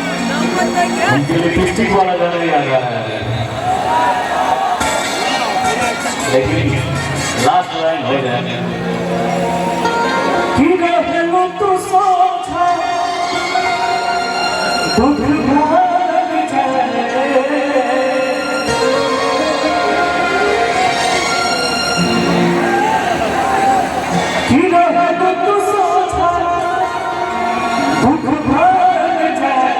उनके लिपस्टिक वाला गाना ही आ रहा है, लेकिन लास्ट लाइन हो जाए कि रहलो तो सोचा दुख भाग जाए कि रहलो तो सोचा दुख भाग जाए